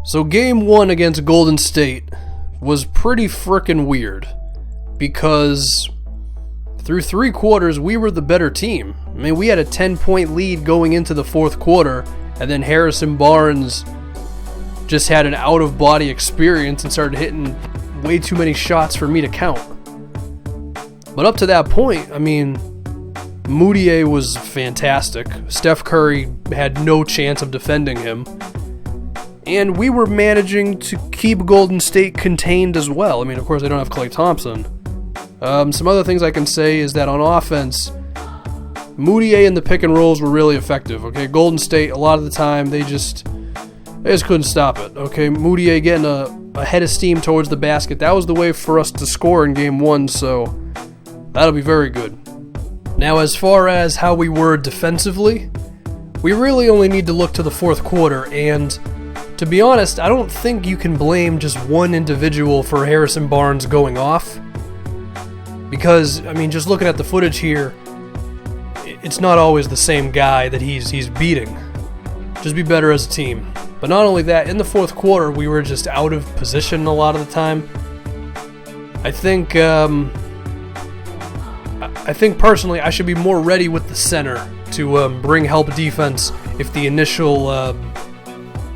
So game 1 against Golden State was pretty frickin' weird because through 3 quarters we were the better team. I mean, we had a 10-point lead going into the 4th quarter, and then Harrison Barnes just had an out-of-body experience and started hitting way too many shots for me to count. But up to that point, I mean, Moutier was fantastic. Steph Curry had no chance of defending him. And we were managing to keep Golden State contained as well. I mean, of course, they don't have Klay Thompson. Some other things I can say is that on offense, Moutier and the pick and rolls were really effective. Okay, Golden State, a lot of the time, they just couldn't stop it. Okay, Moutier getting a head of steam towards the basket. That was the way for us to score in game 1, so that'll be very good. Now, as far as how we were defensively, we really only need to look to the 4th quarter, and to be honest, I don't think you can blame just one individual for Harrison Barnes going off. Because, I mean, just looking at the footage here, it's not always the same guy that he's beating. Just be better as a team. But not only that, in the 4th quarter, we were just out of position a lot of the time. I think personally I should be more ready with the center to bring help defense if the initial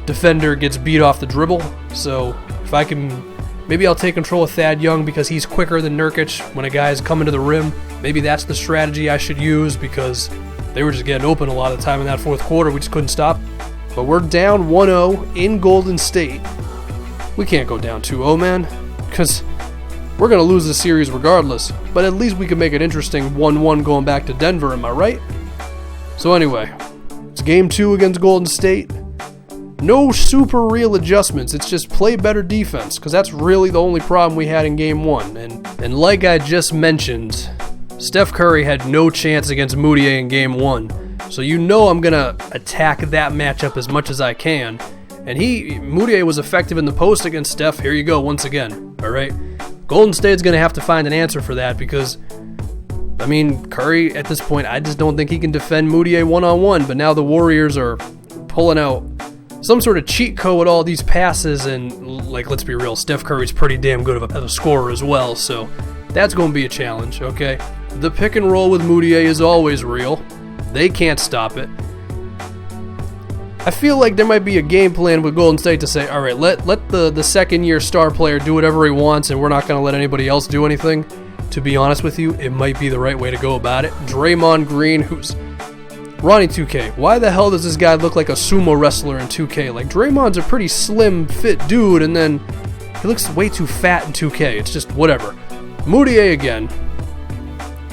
defender gets beat off the dribble. So if I can, maybe I'll take control of Thad Young because he's quicker than Nurkic when a guy's coming to the rim. Maybe that's the strategy I should use because they were just getting open a lot of the time in that 4th quarter. We just couldn't stop. But we're down 1-0 in Golden State. We can't go down 2-0, man, because we're going to lose the series regardless. But at least we can make it interesting 1-1 going back to Denver, am I right? So anyway, it's game 2 against Golden State. No super real adjustments, it's just play better defense, because that's really the only problem we had in game 1. And like I just mentioned, Steph Curry had no chance against Moutier in game 1. So you know I'm going to attack that matchup as much as I can. And Moutier was effective in the post against Steph. Here you go once again. All right. Golden State's going to have to find an answer for that because, I mean, Curry at this point, I just don't think he can defend Moutier one-on-one. But now the Warriors are pulling out some sort of cheat code with all these passes. And, like, let's be real, Steph Curry's pretty damn good of a scorer as well. So that's going to be a challenge, okay? The pick and roll with Moutier is always real. They can't stop it. I feel like there might be a game plan with Golden State to say, all right, let the second-year star player do whatever he wants, and we're not going to let anybody else do anything. To be honest with you, it might be the right way to go about it. Draymond Green, who's Ronnie 2K. Why the hell does this guy look like a sumo wrestler in 2K? Like, Draymond's a pretty slim, fit dude, and then he looks way too fat in 2K. It's just whatever. Moutier again.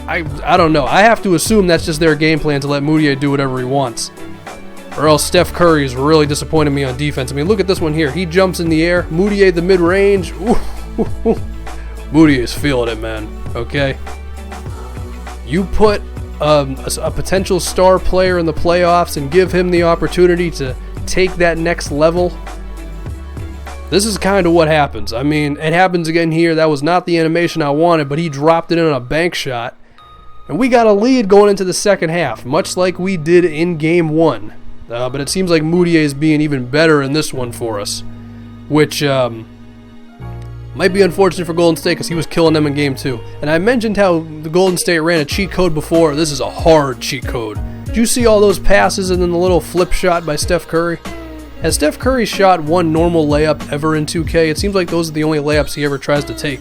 I don't know. I have to assume that's just their game plan to let Moutier do whatever he wants. Or else Steph Curry is really disappointing me on defense. I mean, look at this one here. He jumps in the air. Moutier the mid-range. Moutier's feeling it, man. Okay? You put a potential star player in the playoffs and give him the opportunity to take that next level. This is kind of what happens. I mean, it happens again here. That was not the animation I wanted, but he dropped it in on a bank shot. And we got a lead going into the second half, much like we did in game 1. But it seems like Moutier is being even better in this one for us, which might be unfortunate for Golden State because he was killing them in game 2. And I mentioned how the Golden State ran a cheat code before. This is a hard cheat code. Did you see all those passes and then the little flip shot by Steph Curry? Has Steph Curry shot one normal layup ever in 2K? It seems like those are the only layups he ever tries to take.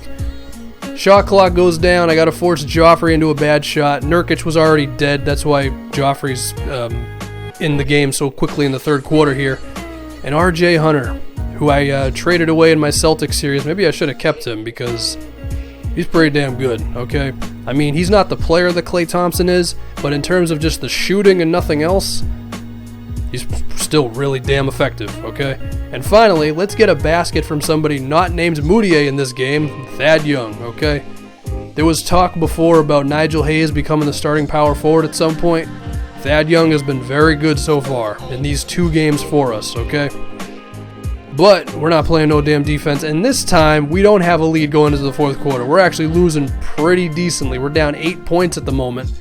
Shot clock goes down. I got to force Joffrey into a bad shot. Nurkic was already dead. That's why Joffrey's in the game so quickly in the 3rd quarter here. And RJ Hunter, who I traded away in my Celtics series. Maybe I should have kept him because he's pretty damn good, okay? I mean, he's not the player that Klay Thompson is, but in terms of just the shooting and nothing else, he's still really damn effective, okay? And finally, let's get a basket from somebody not named Moutier in this game, Thad Young, okay? There was talk before about Nigel Hayes becoming the starting power forward at some point. Thad Young has been very good so far in these 2 games for us, okay? But we're not playing no damn defense, and this time we don't have a lead going into the 4th quarter. We're actually losing pretty decently. We're down 8 points at the moment.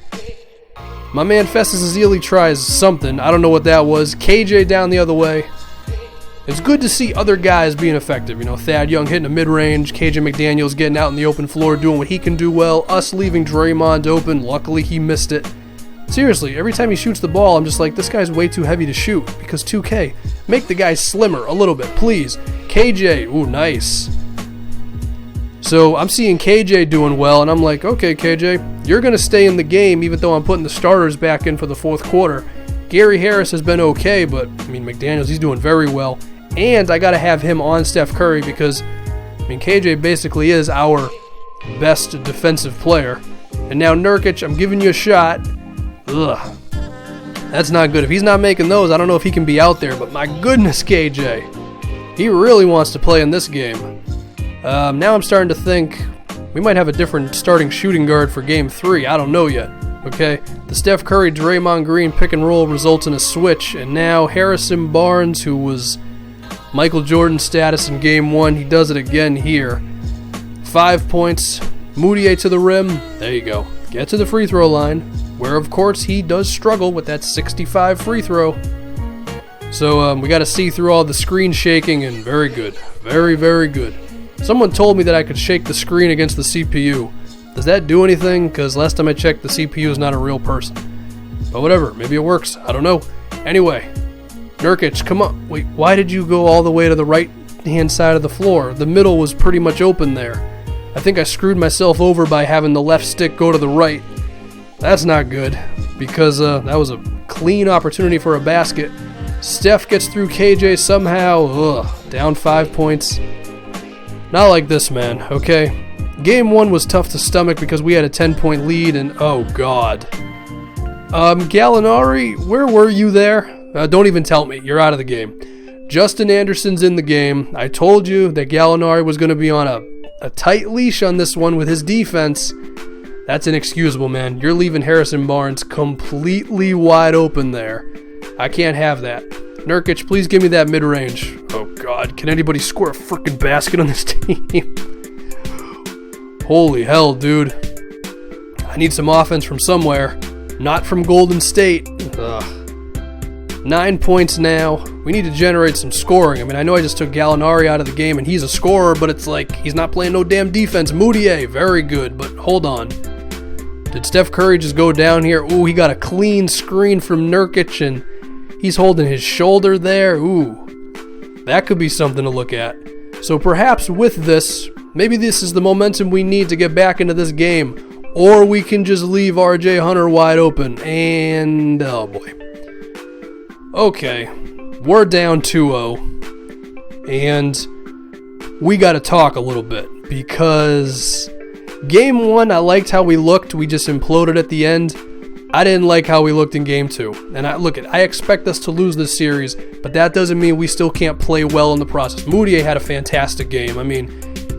My man Festus Ezeli tries something. I don't know what that was. KJ down the other way. it's good to see other guys being effective. You know, Thad Young hitting a mid-range, KJ McDaniels getting out in the open floor, doing what he can do well, us leaving Draymond open. Luckily, he missed it. Seriously, every time he shoots the ball, I'm just like, this guy's way too heavy to shoot, because 2K, make the guy slimmer a little bit, please. KJ, ooh, nice. So I'm seeing KJ doing well, and I'm like, okay, KJ, you're going to stay in the game, even though I'm putting the starters back in for the fourth quarter. Gary Harris has been okay, but, I mean, McDaniels, he's doing very well. And I got to have him on Steph Curry because, I mean, KJ basically is our best defensive player. And now Nurkic, I'm giving you a shot. Ugh. That's not good. If he's not making those, I don't know if he can be out there. But my goodness, KJ. He really wants to play in this game. Now I'm starting to think we might have a different starting shooting guard for Game 3. I don't know yet. Okay? The Steph Curry, Draymond Green pick and roll results in a switch. And now Harrison Barnes, who was Michael Jordan status in Game 1, he does it again here. 5 points. Moutier to the rim. There you go. Get to the free throw line, where of course he does struggle with that 65 free throw. So we got to see through all the screen shaking, and very good. Very, very good. Someone told me that I could shake the screen against the CPU. Does that do anything? Because last time I checked, the CPU is not a real person. But whatever, maybe it works. I don't know. Anyway, Nurkic, come on. Wait, why did you go all the way to the right-hand side of the floor? The middle was pretty much open there. I think I screwed myself over by having the left stick go to the right. That's not good, because that was a clean opportunity for a basket. Steph gets through KJ somehow. Ugh, down 5 points. Not like this, man, okay? Game 1 was tough to stomach because we had a 10-point lead, and oh god. Gallinari, where were you there? Don't even tell me. You're out of the game. Justin Anderson's in the game. I told you that Gallinari was going to be on a tight leash on this one with his defense. That's inexcusable, man. You're leaving Harrison Barnes completely wide open there. I can't have that. Nurkic, please give me that mid-range. Oh, God. Can anybody score a freaking basket on this team? Holy hell, dude. I need some offense from somewhere. Not from Golden State. Ugh. 9 points now. We need to generate some scoring. I mean, I know I just took Gallinari out of the game, and he's a scorer, but it's like he's not playing no damn defense. Moutier, very good, but hold on. Did Steph Curry just go down here? Ooh, he got a clean screen from Nurkic, and he's holding his shoulder there. Ooh, that could be something to look at. So perhaps with this, maybe this is the momentum we need to get back into this game, or we can just leave RJ Hunter wide open, and oh boy. Okay, we're down 2-0, and we got to talk a little bit, because Game 1, I liked how we looked. We just imploded at the end. I didn't like how we looked in Game 2. And I expect us to lose this series, but that doesn't mean we still can't play well in the process. Moutier had a fantastic game. I mean,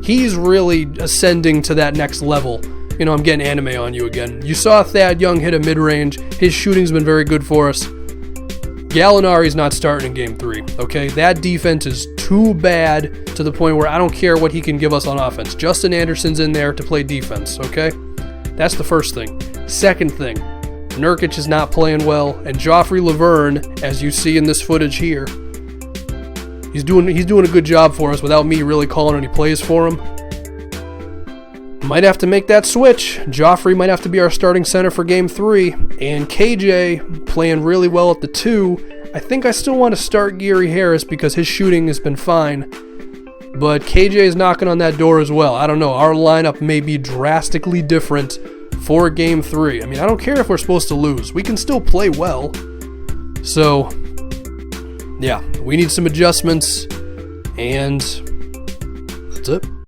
he's really ascending to that next level. You know, I'm getting anime on you again. You saw Thad Young hit a mid-range. His shooting's been very good for us. Gallinari's not starting in Game 3, okay? That defense is too bad to the point where I don't care what he can give us on offense. Justin Anderson's in there to play defense, okay? That's the first thing. Second thing, Nurkic is not playing well, and Joffrey Laverne, as you see in this footage here, he's doing a good job for us without me really calling any plays for him. Might have to make that switch. Joffrey might have to be our starting center for Game 3, and KJ playing really well at the 2. I think I still want to start Gary Harris because his shooting has been fine, but KJ is knocking on that door as well. I don't know. Our lineup may be drastically different for Game 3. I mean, I don't care if we're supposed to lose. We can still play well. So, yeah, we need some adjustments, and that's it.